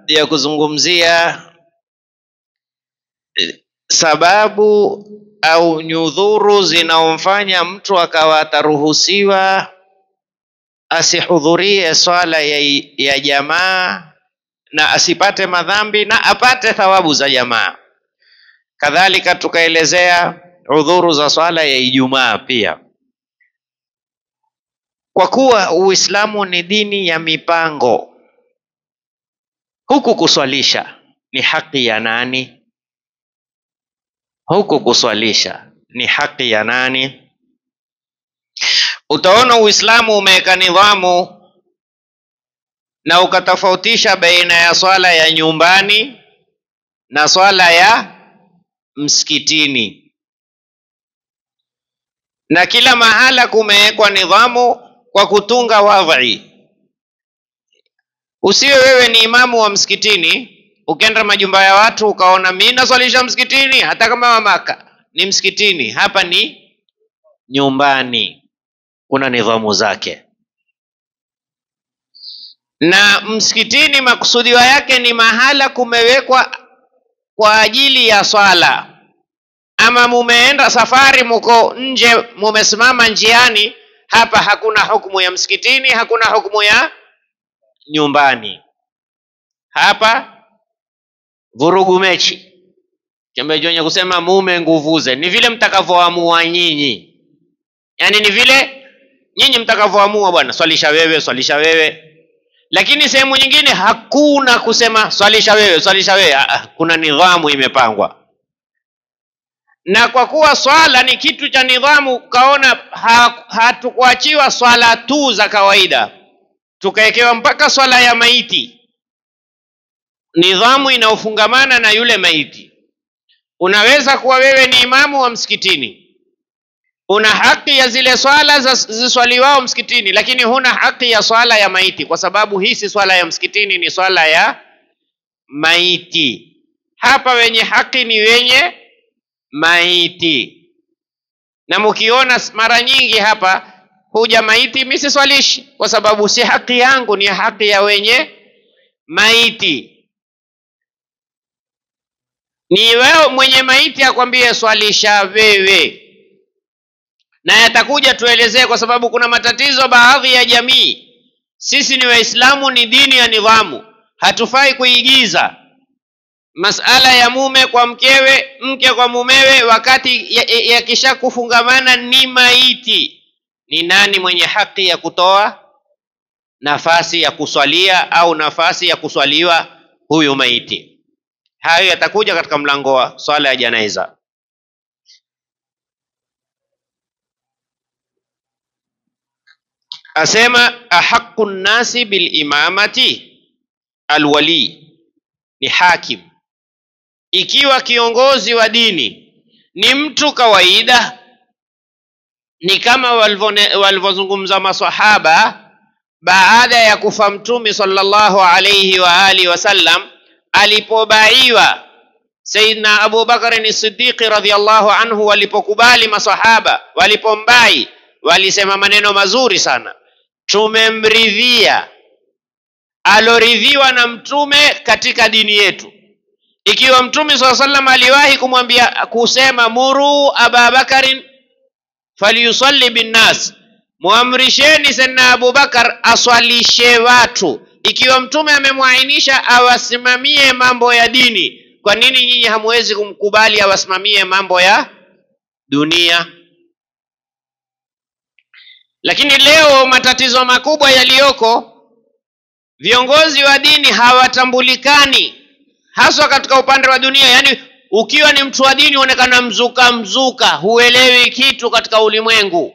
ya kuzungumzia sababu au nyudhuru zinaomfanya mtu akawa ataruhusiwa asihudhurie swala ya jamaa na asipate madhambi na apate thawabu za jamaa. Kadhalika tukaelezea udhuru za swala ya Ijumaa pia. Kwa kuwa Uislamu ni dini ya mipango, huku kuswalisha ni haki ya nani? Huku kuswalisha ni haki ya nani? Utaona Uislamu umeweka nidhamu na ukatofautisha baina ya swala ya nyumbani na swala ya msikitini, na kila mahala kumewekwa nidhamu kwa kutunga wadhi. Usiwe wewe ni imamu wa msikitini ukenda majumba ya watu ukaona mimi naswalisha msikitini, hata kama mamaka ni msikitini, hapa ni nyumbani, kuna nidhamu zake. Na msikitini makusudiwa yake ni mahala kumewekwa kwa ajili ya swala. Ama mumeenda safari, muko nje, mumesimama njiani, hapa hakuna hukumu ya msikitini, hakuna hukumu ya nyumbani. Hapa vurugu mechi, chambejonye kusema mume nguvuze, ni vile mtakavyoamua nyinyi. Yani ni vile nyinyi mtakavyoamua, bwana swalisha wewe, swalisha wewe. Lakini sehemu nyingine hakuna kusema swalisha wewe, swalisha wewe. Kuna nidhamu imepangwa. Na kwa kuwa swala ni kitu cha nidhamu, kaona hatukuachiwa swala tu za kawaida, tukaekewa mpaka swala ya maiti, nidhamu inaofungamana na yule maiti. Unaweza kuwa wewe ni imamu wa msikitini, una haki ya zile swala ziswaliwao msikitini, lakini huna haki ya swala ya maiti, kwa sababu hii si swala ya msikitini, ni swala ya maiti. Hapa wenye haki ni wenye maiti. Na mkiona mara nyingi hapa huja maiti, mimi siswalishi kwa sababu si haki yangu, ni haki ya wenye maiti. Ni wewe mwenye maiti akwambie swalisha wewe. Na yatakuja tuelezee, kwa sababu kuna matatizo baadhi ya jamii. Sisi ni Waislamu, ni dini ya nidhamu, hatufai kuigiza masala ya mume kwa mkewe, mke kwa mumewe, wakati yakisha kufungamana ni maiti. Ni nani mwenye haki ya kutoa nafasi ya kuswalia au nafasi ya kuswaliwa huyu maiti? Hayo yatakuja katika mlango wa swala ya janaiza. Asema ahaqqu nnasi bil imamati alwali, ni hakim. Ikiwa kiongozi wa dini ni mtu kawaida, ni kama walivyozungumza maswahaba baada ya kufa Mtume sallallahu alayhi wa alihi wasallam, alipobaiwa Sayyidina Abu Bakar as-Siddiq radhiyallahu anhu, walipokubali maswahaba, walipombai, walisema maneno mazuri sana: tumemridhia aloridhiwa na Mtume katika dini yetu. Ikiwa Mtume sallallahu alayhi wasallam aliwahi kumwambia kusema muru Aba Bakarin falyusalli bin nas, muamrisheni Sayyidina Abu Bakar aswalishe watu. Ikiwa Mtume amemwainisha awasimamie mambo ya dini, kwa nini nyinyi hamwezi kumkubali awasimamie mambo ya dunia? Lakini leo matatizo makubwa yaliyoko, viongozi wa dini hawatambulikani, haswa katika upande wa dunia. Yani ukiwa ni mtu wa dini uonekana mzuka, huelewi kitu katika ulimwengu.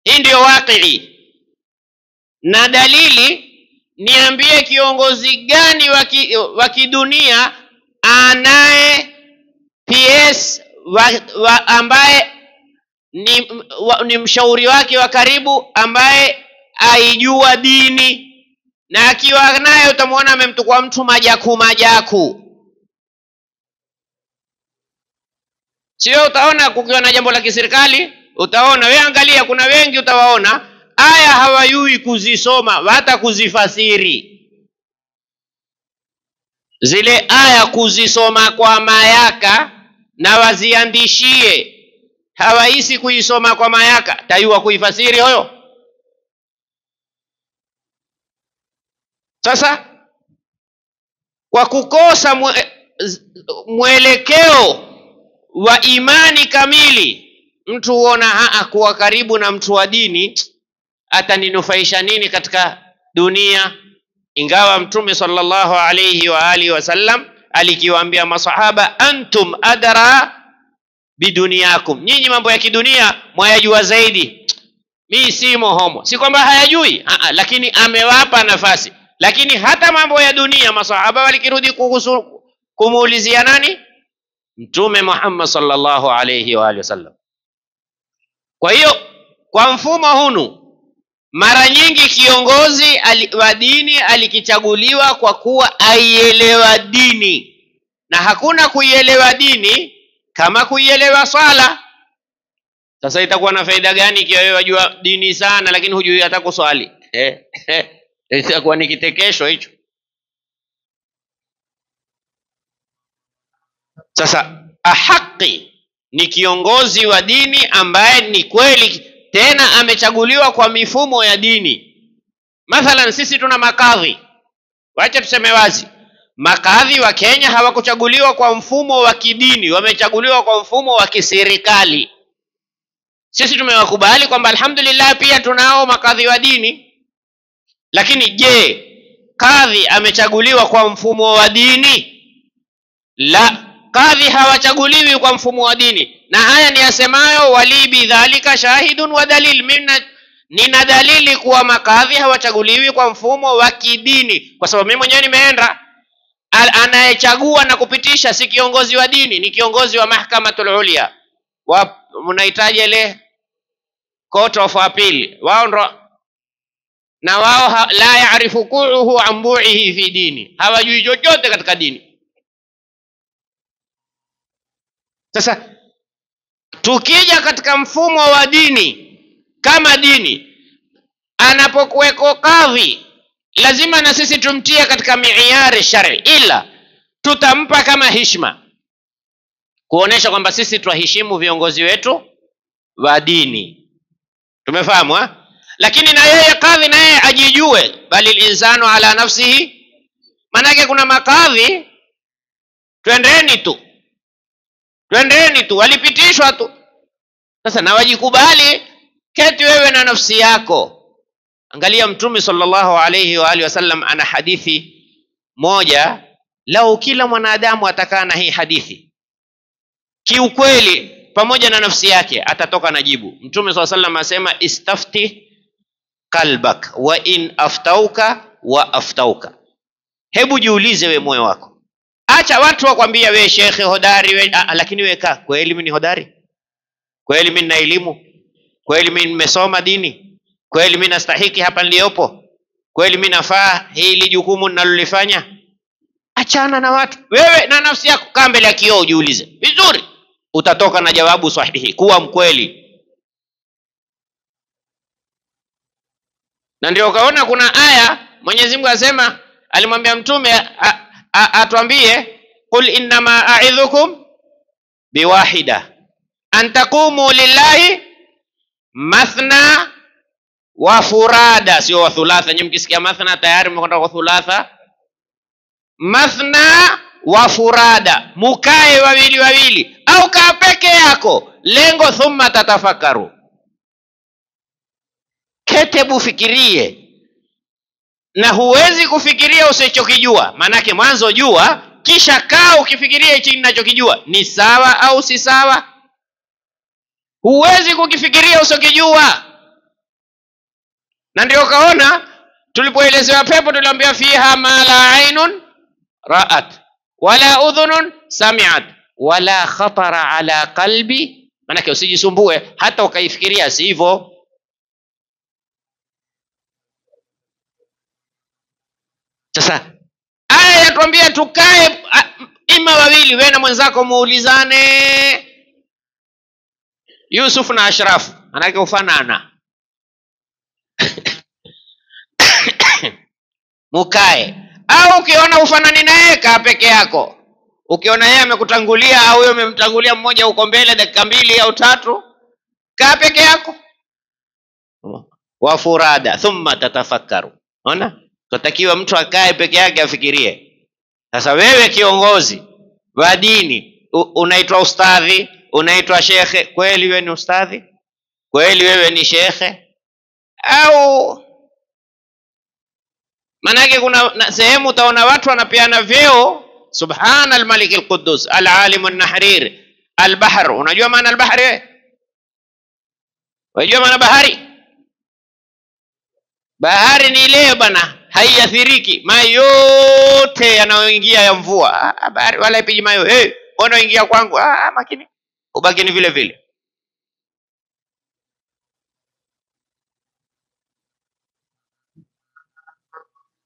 Hii ndio wakati. Na dalili, niambie kiongozi gani wa kidunia anaye PS ambaye ni mshauri wake wa karibu, ambaye aijua dini, na akiwa naye utamwona amemtukua mtu majaku. Sio utaona kukiwa na jambo la kiserikali, utaona wewe, angalia, kuna wengi utawaona aya hawayui kuzisoma hata kuzifasiri. zile aya kuzisoma kwa mayaka na waziandishie, hawahisi kuisoma kwa mayaka, tayua kuifasiri huyo? Sasa kwa kukosa mwelekeo wa imani kamili, mtu huona kuwa karibu na mtu wa dini ataninufaisha nini katika dunia. Ingawa Mtume sallallahu alayhi wa alihi wasallam alikiwaambia masahaba, antum adra biduniyakum, nyinyi mambo ya kidunia mwayajua zaidi, mimi si mohomo. Si kwamba hayajui, lakini amewapa nafasi. Lakini hata mambo ya dunia masahaba walikirudi kuhusu kumuulizia nani? Mtume Muhammad sallallahu alayhi wa alihi wasallam. Kwa hiyo kwa mfumo hunu, mara nyingi kiongozi wa dini alikichaguliwa kwa kuwa aielewa dini, na hakuna kuielewa dini kama kuielewa swala. Sasa itakuwa na faida gani ikiwa wewe wajua dini sana lakini hujui hata kuswali? Itakuwa ni kitekesho hicho. Sasa ahaki ni kiongozi wa dini ambaye ni kweli tena amechaguliwa kwa mifumo ya dini. Mathalan sisi tuna makadhi. Wacha tuseme wazi, makadhi wa Kenya hawakuchaguliwa kwa mfumo wa kidini, wamechaguliwa kwa mfumo wa kiserikali. Sisi tumewakubali kwamba alhamdulillah pia tunao makadhi wa dini. Lakini je, kadhi amechaguliwa kwa mfumo wa dini? La, kadhi hawachaguliwi kwa mfumo wa dini. Na haya ni yasemayo, wali bidhalika shahidun wa dalil, nina dalili kuwa makadhi hawachaguliwi kwa mfumo wa kidini, kwa sababu mimi mwenyewe nimeenda. Anayechagua na kupitisha si kiongozi wa dini, ni kiongozi wa mahkamatul ulia, mnahitaji ile court of appeal. Wao ndo, na wao la yaarifu kuuhu an bu'ihi fi dini, hawajui chochote katika dini. Sasa tukija katika mfumo wa dini, kama dini anapokuweko kadhi, lazima na sisi tumtie katika miiyari shari, ila tutampa kama heshima, kuonesha kwamba sisi twaheshimu viongozi wetu wa dini. Tumefahamu ha? Lakini na yeye kadhi na yeye ajijue, bali insanu ala nafsihi. Manake kuna makadhi twendeni tu, walipitishwa tu. Sasa na wajikubali, keti wewe na nafsi yako. Angalia Mtume sallallahu alayhi wa alihi wasallam ana hadithi moja, lau kila mwanadamu atakaa na hii hadithi kiukweli pamoja na nafsi yake, atatoka na jibu. Mtume sallallahu alayhi wasallam asema, istafti qalbak wa in aftauka wa aftauka. Hebu jiulize we moyo wako. Acha watu wakwambia we shekhe hodari we, lakini we kaa, kweli mimi ni hodari? Kweli mimi nina elimu? Kweli mimi nimesoma dini? Kweli mimi nastahiki hapa niliopo? Kweli mimi nafaa hili jukumu ninalolifanya? Achana na watu, wewe na nafsi yako, kaa mbele ya kioo ujiulize vizuri, utatoka na jawabu sahihi. Kuwa mkweli. Na ndio ukaona kuna aya Mwenyezi Mungu asema, alimwambia Mtume atuambie, qul innama a'idhukum biwahida an taqumu lillahi mathna wa furada, sio wa thulatha. Nyinyi mkisikia mathna tayari mmekwenda kwa thulatha. Mathna wa furada, mukae wawili au kaa peke yako, lengo thumma tatafakaru, ketebu fikirie. Na huwezi kufikiria usichokijua, manake mwanzo jua, kisha kaa ukifikiria hichi ninachokijua ni sawa au si sawa. Huwezi kukifikiria usichokijua. Na ndio kaona tulipoelezewa pepo tuliambiwa, fiha ma la ainun ra'at wala udhunun sami'at wala khatara ala qalbi. Manake usijisumbue hata ukaifikiria si hivyo. Sasa aya yatuambia tukae ima wawili, wewe na mwenzako muulizane. Yusuf na Ashraf manake ufanana. Mukae Au ukiona ufanani naye, kaa peke yako. Ukiona yeye amekutangulia au wewe umemtangulia mmoja uko mbele dakika 2 au 3, kaa peke yako. Wa furada thumma tatafakkaru. Unaona? Tunatakiwa mtu akae peke yake afikirie. Sasa wewe kiongozi wa dini, unaitwa ustadhi, unaitwa shekhe, kweli wewe ni ustadhi? Kweli wewe ni shekhe? Au manake kuna sehemu utaona watu wanapeana vyeo, subhana al-malik al-quddus al-alim an-nahrir al-bahr. Unajua maana al-bahri wewe? Unajua maana bahari? Bahari ni ile bana, haiathiriki. Maji yote yanayoingia ya mvua, bahari wala ipiji mayo. Mbona ingia kwangu? Makini. Ubaki ni vile vile.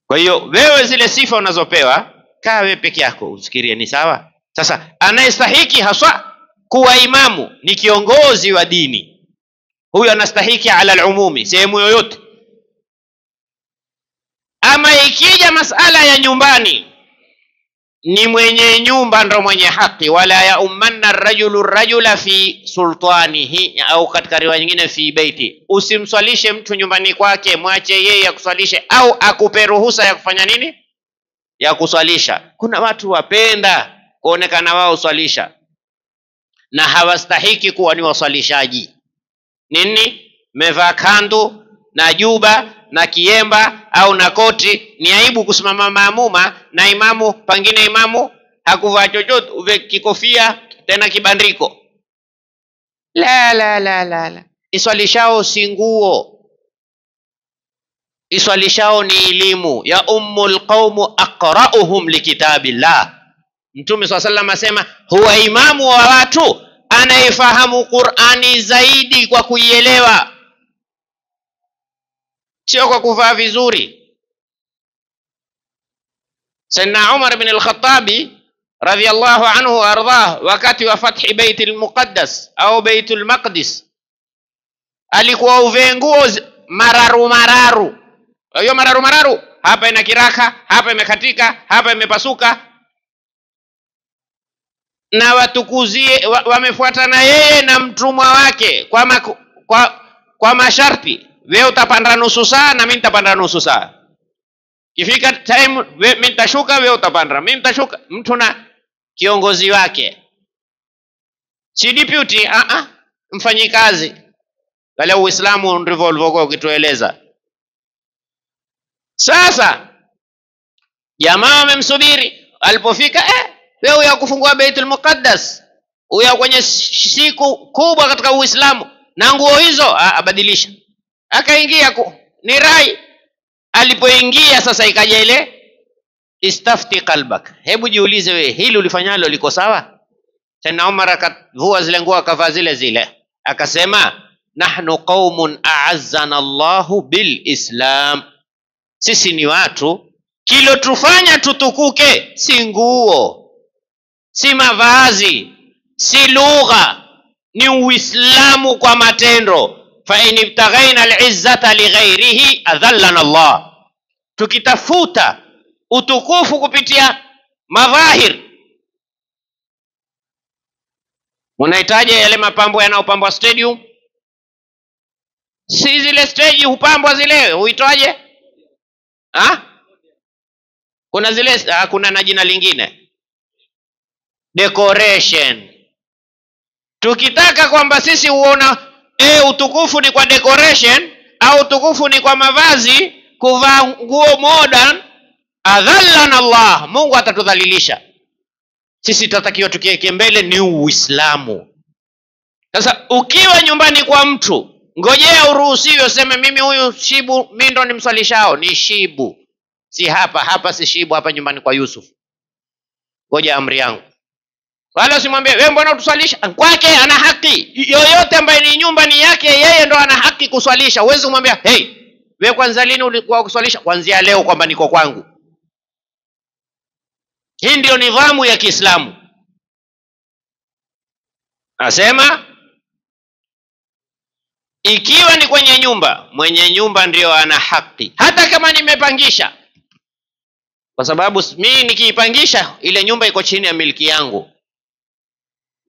Kwa hiyo wewe zile sifa unazopewa, kaa wewe peke yako usikirie ni sawa. Sasa anayestahiki haswa kuwa imamu ni kiongozi wa dini. Huyo anastahiki ala al-umumi, sehemu yoyote. Ama ikija masala ya nyumbani, ni mwenye nyumba ndo mwenye haki. Wala ya ummanna ar-rajulu ar-rajula fi sultanihi, au katika riwaya nyingine fi baiti. Usimswalishe mtu nyumbani kwake, mwache yeye akuswalishe, au akupe ruhusa ya kufanya nini? Ya kuswalisha. Kuna watu wapenda kuonekana wao swalisha na hawastahiki kuwa ni waswalishaji. Nini? Mevaa kandu na juba na kiemba au na koti, ni aibu kusimama maamuma na imamu, pengine imamu hakuvaa chochote, uve kikofia tena kibandiko. La. Iswalishao si nguo, iswalishao ni elimu. Ya ummul qaumu aqra'uhum likitabillah. Mtume SAW asema huwa imamu wa watu anayefahamu Qur'ani zaidi kwa kuielewa, sio kwa kuvaa vizuri. Sayyidina Umar ibn al-Khattabi radhiyallahu anhu ardhah, wakati wa fathi Bait al-Muqaddas au Bait al-Maqdis, alikuwa uvee nguo mararu. Hiyo mararu, hapa ina kiraka, hapa imekatika, hapa imepasuka. Na watukuzie wamefuatana yeye na mtumwa wake kwa masharti. Wewe utapanda nusu saa na mimi nitapanda nusu saa. Kifika time mimi nitashuka, wewe utapanda, mimi nitashuka. Mtu na kiongozi wake, si deputy, mfanyikazi. Wale Uislamu ndivyo ulivyokuwa ukitueleza. Sasa jamaa wamemsubiri, alipofika wewe ya kufungua Baitul Muqaddas, uya kwenye siku kubwa katika Uislamu, na nguo hizo abadilisha. Akaingia ni rai. Alipoingia sasa ikaja ile istafti qalbak, hebu jiulize wewe, hili ulifanyalo liko sawa? Tena Umar akavua zile nguo akavaa zile, akasema nahnu qaumun a'azzana Allahu bil Islam. Sisi ni watu kilotufanya tutukuke si nguo, si mavazi, si lugha, ni Uislamu kwa matendo. Fa in ibtaghaina al-izzata li ghairihi adhallana Allah. Tukitafuta utukufu kupitia madhahir, unahitaji yale mapambo yanayopambwa stadium. Si zile stage hupambwa zile, huitwaje? Kuna zile kuna na jina lingine, decoration. Tukitaka kwamba sisi uona utukufu ni kwa decoration au utukufu ni kwa mavazi, kuvaa nguo modern, adhallana Allah, Mungu atatudhalilisha. Sisi tutatakiwa tukiweke mbele ni Uislamu. Sasa ukiwa nyumbani kwa mtu, ngojea uruhusiwe, useme mimi huyu shibu, mimi ndo nimswalishao, ni shibu. Si hapa si shibu, hapa nyumbani kwa Yusuf. Ngoja amri yangu. Wala usimwambie wewe mbona utuswalisha? Kwake ana haki. Yoyote ambaye ni nyumba ni yake, yeye ndo ana haki kuswalisha. Uweze kumwambia wewe kwanza lini ulikuwa kuswalisha? Kuanzia leo kwamba niko kwangu. Hii ndio nidhamu ya Kiislamu. Asema ikiwa ni kwenye nyumba, mwenye nyumba ndio ana haki. Hata kama nimepangisha, kwa sababu mimi nikiipangisha ile nyumba iko chini ya miliki yangu,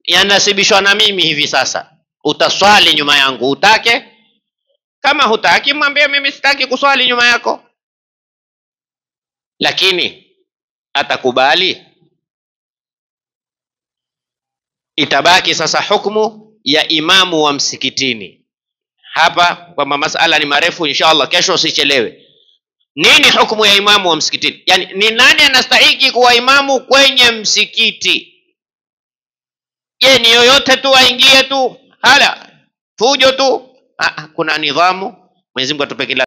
yanasibishwa na mimi hivi sasa. Utaswali nyuma yangu utake, kama hutaki mwambie mimi sitaki kuswali nyuma yako, lakini atakubali. Itabaki sasa hukumu ya imamu wa msikitini. Hapa kwamba masala ni marefu, inshallah kesho usichelewe. Nini hukumu ya imamu wa msikitini? Yani ni nani anastahili kuwa imamu kwenye msikiti? Je, ni yoyote tu aingie tu hala fujo tu? Kuna nidhamu. Mwenyezi Mungu atupe kila